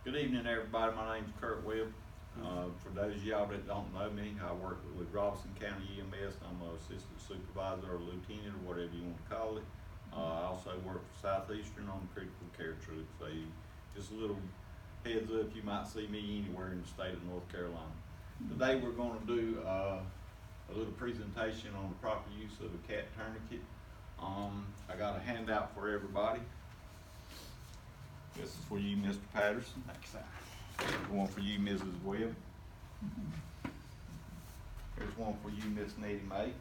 Good evening, everybody. My name's Kurt Webb. For those of y'all that don't know me, I work with Robinson County EMS. I'm an assistant supervisor or lieutenant or whatever you want to call it. I also work for Southeastern on critical care troops. So just a little heads up, you might see me anywhere in the state of North Carolina. Today we're going to do a little presentation on the proper use of a CAT tourniquet. I got a handout for everybody. This is for you, Mr. Patterson. One for you, Mrs. Webb. Here's one for you, Miss Nettie Mae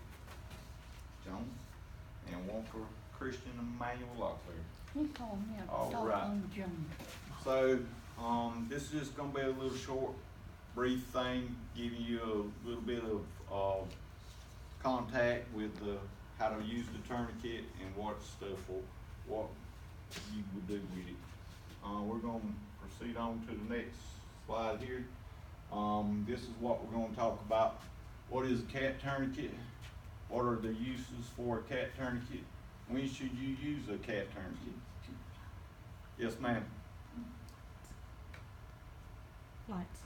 Jones, and one for Christian Emmanuel Locklear. He called me a All dog right. on Jones. So, this is just gonna be a little short, brief thing, giving you a little bit of contact with how to use the tourniquet and what you would do with it. We're gonna proceed on to the next slide here. This is what we're gonna talk about. What is a CAT tourniquet? What are the uses for a CAT tourniquet? When should you use a CAT tourniquet? Yes, ma'am. Lights.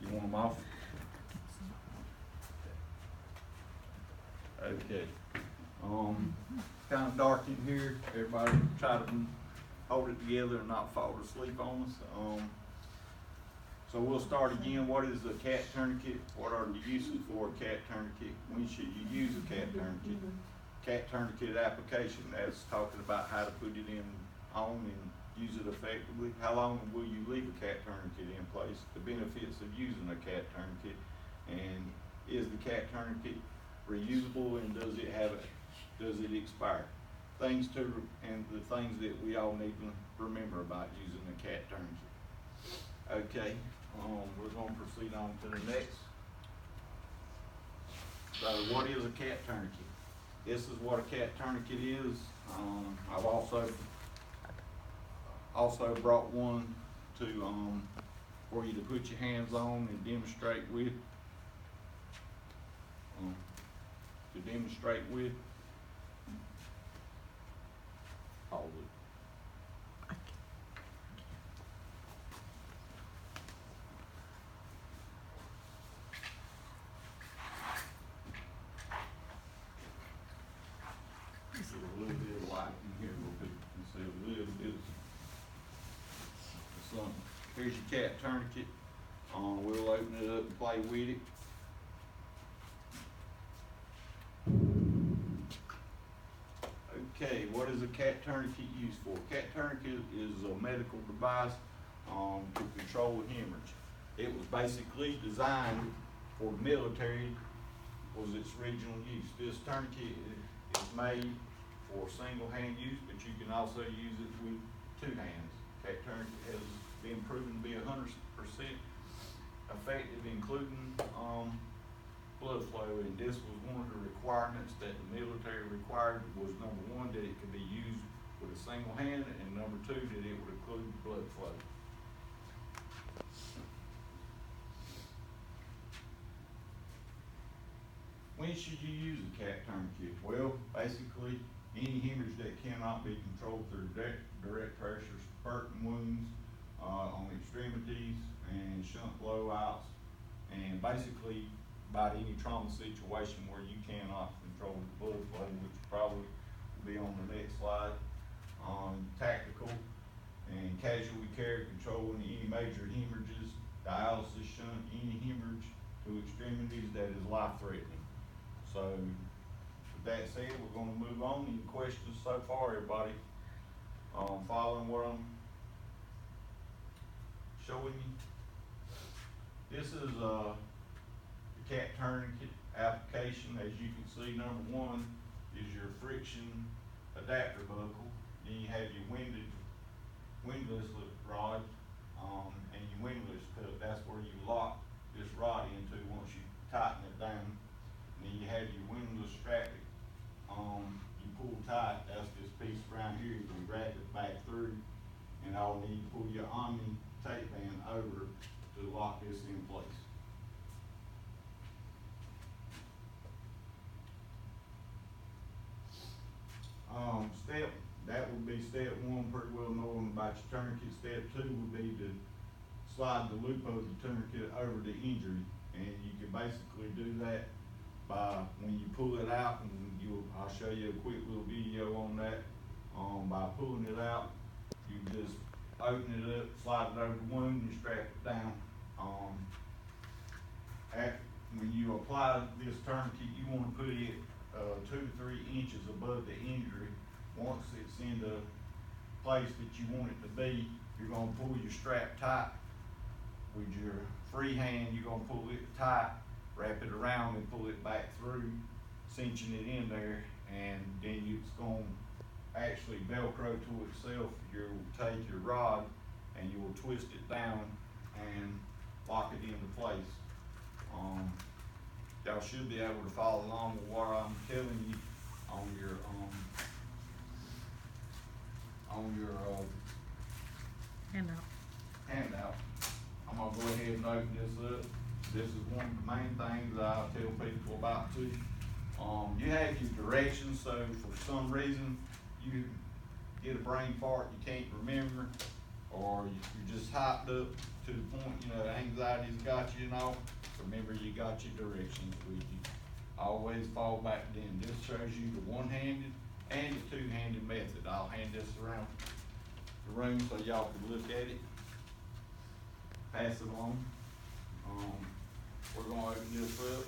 You want them off? Okay. Kind of dark in here. Everybody try to hold it together and not fall asleep on us. So we'll start again. What is a CAT tourniquet? What are the uses for a CAT tourniquet? When should you use a CAT tourniquet? CAT tourniquet application, that's talking about how to put it on and use it effectively. How long will you leave a CAT tourniquet in place? The benefits of using a CAT tourniquet, and is the CAT tourniquet reusable, and does it expire? And the things that we all need to remember about using a CAT tourniquet. Okay, we're going to proceed on to the next. So what is a CAT tourniquet? This is what a CAT tourniquet is. I've also brought one for you to put your hands on and demonstrate with. Hold it. There's a little bit of light in here where people can see a little bit of something. Here's your CAT tourniquet. We'll open it up and play with it. Okay, what is a CAT tourniquet used for? CAT tourniquet is a medical device to control hemorrhage. It was basically designed for the military, was its original use. This tourniquet is made for single hand use, but you can also use it with two hands. CAT tourniquet has been proven to be 100% effective, including blood flow, and this was one of the requirements that the military required. Was number one, that it could be used with a single hand, and number two, that it would include blood flow. When should you use a CAT tourniquet? Well, basically, any hemorrhage that cannot be controlled through direct pressure, spurting wounds on extremities, and shunt blowouts, and basically about any trauma situation where you cannot control the blood flow, which probably will be on the next slide. Tactical and casualty care, controlling any major hemorrhages, dialysis shunt, any hemorrhage to extremities that is life-threatening. So with that said, we're going to move on. Any questions so far, everybody? Following what I'm showing you? This is the CAT tourniquet application. As you can see, number one is your friction adapter buckle. Then you have your windlass rod and your windlass cup. That's where you lock this rod into once you tighten it down. And then you have your windlass strap. You pull tight. That's this piece around here. You can grab it back through, and I'll need to pull your Omni tape band over to lock this in place. Step that would be step one, pretty well knowing about your tourniquet. Step two would be to slide the loop of the tourniquet over the injury. And you can basically do that by, when you pull it out, and I'll show you a quick little video on that. By pulling it out, you just open it up, slide it over the wound, and strap it down. When you apply this tourniquet, you want to put it 2 to 3 inches above the injury. Once it's in the place that you want it to be, you're going to pull your strap tight. With your free hand, you're going to pull it tight, wrap it around, and pull it back through, cinching it in there, and then it's going to actually Velcro to itself. You'll take your rod and you will twist it down and lock it into place. Y'all should be able to follow along with what I'm telling you on your handout. I'm gonna go ahead and open this up. This is one of the main things that I tell people about too. You have your directions, so for some reason you get a brain fart, you can't remember, or you're just hyped up to the point, anxiety's got you and all. Remember, you got your directions with you. Always fall back then. This shows you the one-handed and the two-handed method. I'll hand this around the room so y'all can look at it. Pass it along. We're gonna open this up.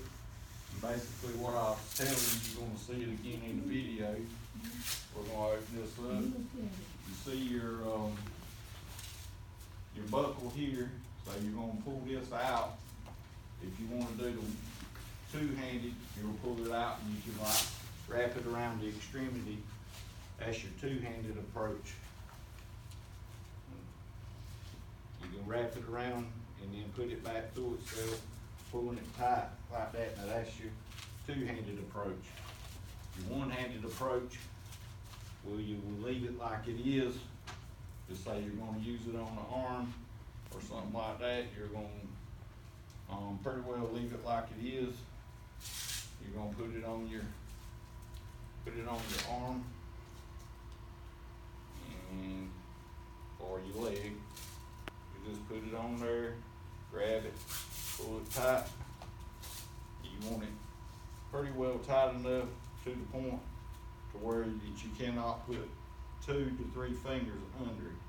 And basically what I was telling you, you're gonna see it again in the video. We're gonna open this up. You see your buckle here, so you're gonna pull this out. If you wanna do the two-handed, you'll pull it out and you can like wrap it around the extremity. That's your two-handed approach. You can wrap it around and then put it back through itself, pulling it tight like that. Now that's your two-handed approach. Your one-handed approach, you will leave it like it is. Just say you're gonna use it on the arm or something like that. You're gonna pretty well leave it like it is. You're gonna put it on your arm and or your leg. You just put it on there, grab it, pull it tight. You want it pretty well tight enough to the point to where that you cannot put 2 to 3 fingers under it.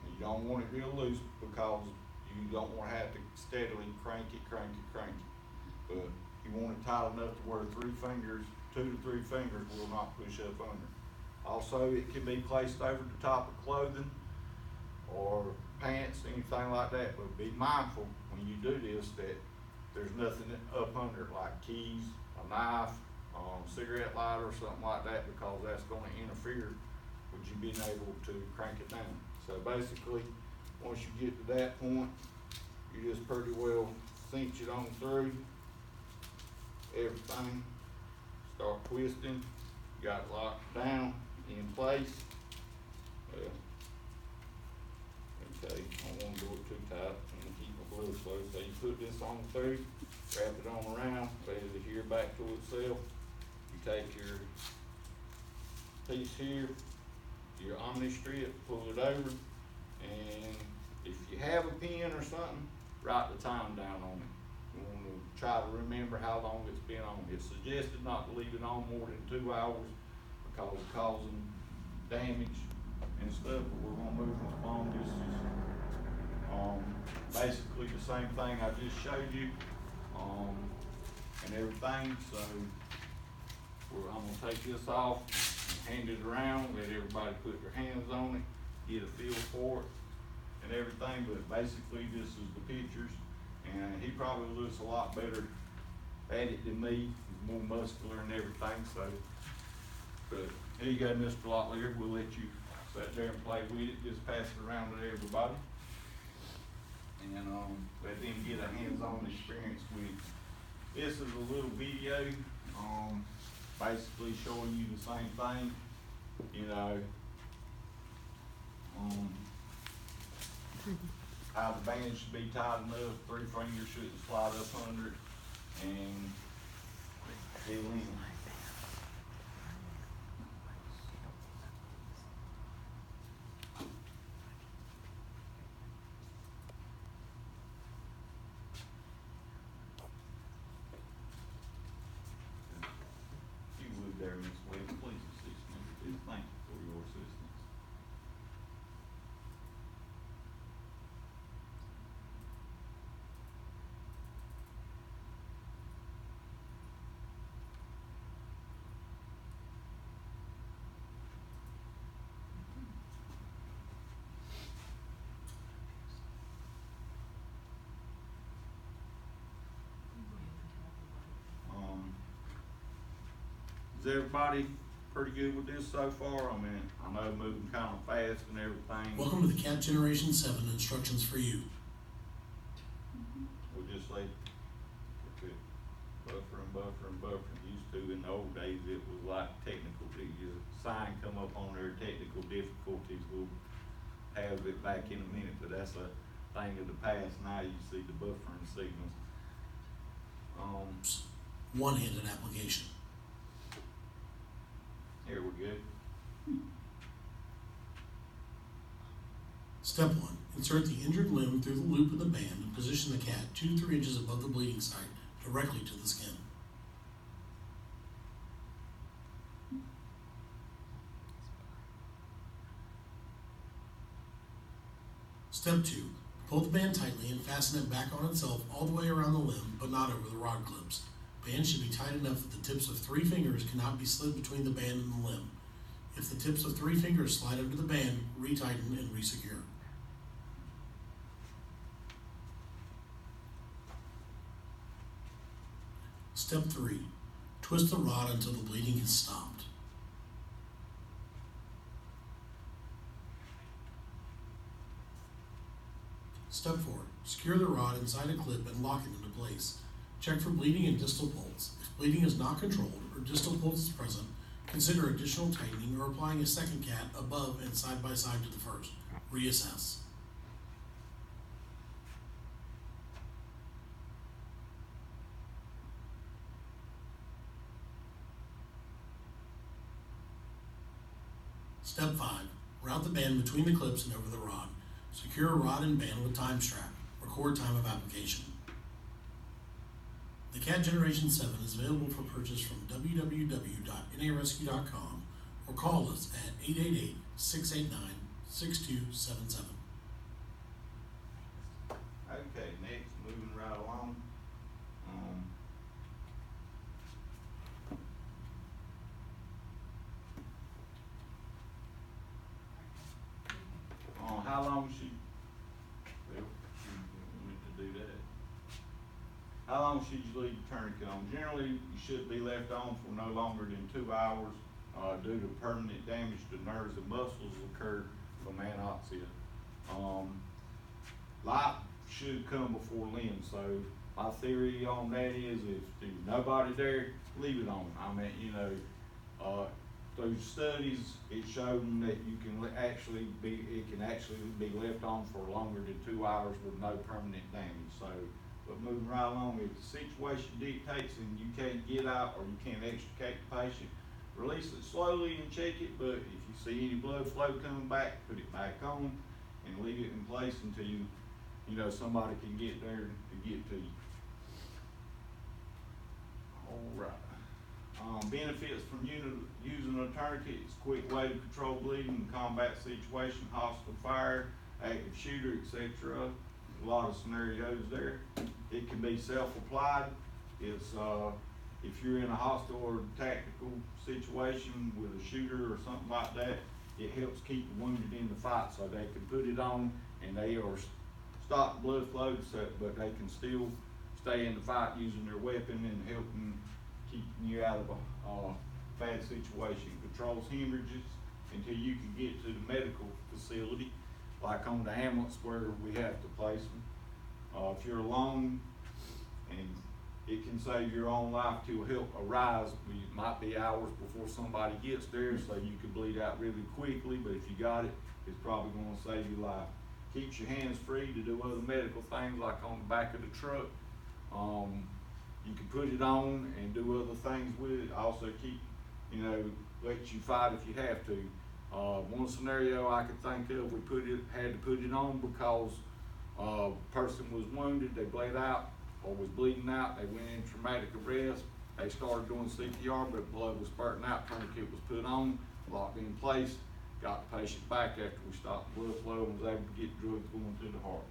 And you don't want it real loose because you don't want to have to steadily crank it. But you want it tight enough to where 2 to 3 fingers will not push up under. Also, it can be placed over the top of clothing or pants, anything like that, but be mindful when you do this that there's nothing up under it, like keys, a knife, cigarette lighter or something like that, because that's going to interfere with you being able to crank it down. So basically, once you get to that point, you just pretty well cinch it on through everything, start twisting, you got it locked down in place. Okay, I don't want to go too tight and keep my blood flow. So you put this on through, wrap it on around, let it adhere back to itself. You take your piece here, your omni strip, pull it over, and if you have a pen or something, write the time down on it. You want to try to remember how long it's been on. It's suggested not to leave it on more than 2 hours because it's causing damage and stuff, but we're gonna move along. This is basically the same thing I just showed you and everything. So I'm gonna take this off, hand it around, let everybody put their hands on it, get a feel for it and everything. But basically this is the pictures, and he probably looks a lot better at it than me. He's more muscular and everything. So, but here you go, Mr. Locklear. We'll let you sit there and play with it. Just pass it around to everybody, and let them get a hands-on experience with it. This is a little video, basically showing you the same thing. How the band should be tight enough, 3 fingers shouldn't slide up under it, and feeling. everybody pretty good with this so far? I mean, I know moving kind of fast and everything. Welcome to the Cat Generation 7 instructions for you. We'll just say, if it buffer and buffer. Used to in the old days, it was like technical, your sign come up on there, technical difficulties. We'll have it back in a minute, but that's a thing of the past. Now you see the buffering signals. One-handed application. Here we go. Step 1. Insert the injured limb through the loop of the band and position the cat 2 to 3 inches above the bleeding site directly to the skin. Step 2. Pull the band tightly and fasten it back on itself all the way around the limb, but not over the rod clips. Band should be tight enough that the tips of 3 fingers cannot be slid between the band and the limb. If the tips of 3 fingers slide under the band, retighten and resecure. Step 3. Twist the rod until the bleeding has stopped. Step 4. Secure the rod inside a clip and lock it into place. Check for bleeding and distal pulse. If bleeding is not controlled or distal pulse is present, consider additional tightening or applying a second cat above and side by side to the first. Reassess. Step 5. Route the band between the clips and over the rod. Secure rod and band with time strap. Record time of application. The Cat Generation 7 is available for purchase from www.narescue.com or call us at 888-689-6277. Okay, next, moving right along. How long should, well, we meant to do that. How long should you leave the tourniquet on? Generally, you should be left on for no longer than 2 hours, due to permanent damage to nerves and muscles occurred from anoxia. Life should come before limb, so my theory on that is if there's nobody there, leave it on. I mean, you know, through studies, it showed them that you can actually be left on for longer than 2 hours with no permanent damage. So, but moving right along, if the situation dictates and you can't get out or you can't extricate the patient, release it slowly and check it. But if you see any blood flow coming back, put it back on and leave it in place until you know somebody can get there to get to you. All right. Benefits from using a tourniquet: it's a quick way to control bleeding and combat situation, hostile fire, active shooter, etc. A lot of scenarios there. It can be self-applied. It's if you're in a hostile or tactical situation with a shooter or something like that, it helps keep the wounded in the fight, so they can put it on and they are stop blood flow, but they can still stay in the fight using their weapon and helping keeping you out of a bad situation. Controls hemorrhages until you can get to the medical facility, like on the ambulance where we have to place them. If you're alone, and it can save your own life to help arise. It might be hours before somebody gets there, so you could bleed out really quickly, but if you got it, it's probably going to save your life. Keeps your hands free to do other medical things, like on the back of the truck. You can put it on and do other things with it. Also lets you fight if you have to. One scenario I could think of, we had to put it on because a person was wounded, they bled out or was bleeding out, they went in traumatic arrest, they started doing CPR, but blood was spurting out, tourniquet was put on, locked in place, got the patient back after we stopped the blood flow and was able to get drugs going to the heart.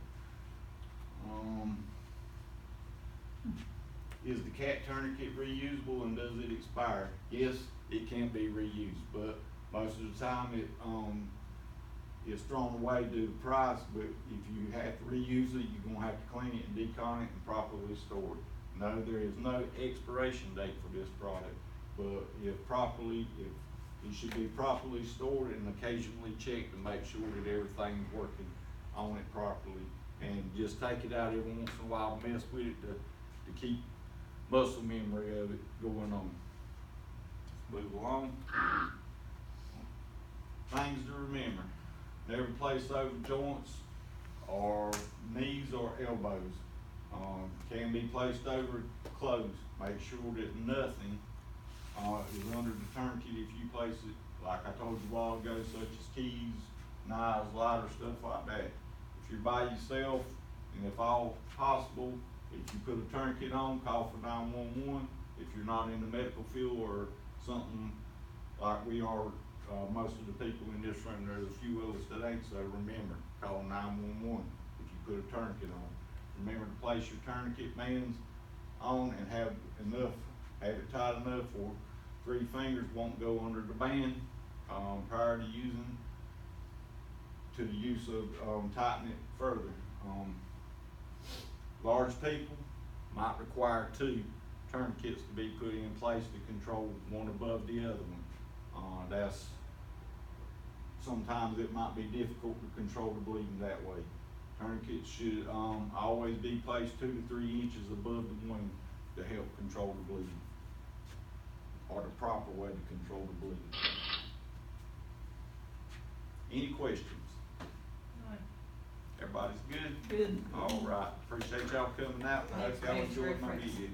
Is the cat tourniquet reusable and does it expire? Yes, it can be reused, but most of the time it is thrown away due to price. But if you have to reuse it, you're gonna have to clean it and decon it and properly store it. No, there is no expiration date for this product. but if it should be properly stored and occasionally checked to make sure that everything's working on it properly. And just take it out every once in a while, mess with it to keep muscle memory of it going on. Let's move along. Things to remember: never place over joints or knees or elbows. Can be placed over clothes. Make sure that nothing is under the tourniquet if you place it, like I told you a while ago, such as keys, knives, lighter, stuff like that. If you're by yourself, and if all possible, if you put a tourniquet on, call for 911. If you're not in the medical field or something like we are, most of the people in this room, there's a few of us that ain't, so remember, call 911 if you put a tourniquet on. Remember to place your tourniquet bands on and have it tight enough for 3 fingers won't go under the band prior to the use of tightening it further. Large people might require 2 tourniquets to be put in place to control one above the other one. Sometimes it might be difficult to control the bleeding that way. Tourniquets should always be placed 2 to 3 inches above the wound to help control the bleeding, or the proper way to control the bleeding. Any questions? Everybody's good? Good. All right. Appreciate y'all coming out. I hope y'all Thanks, enjoyed my reference. video.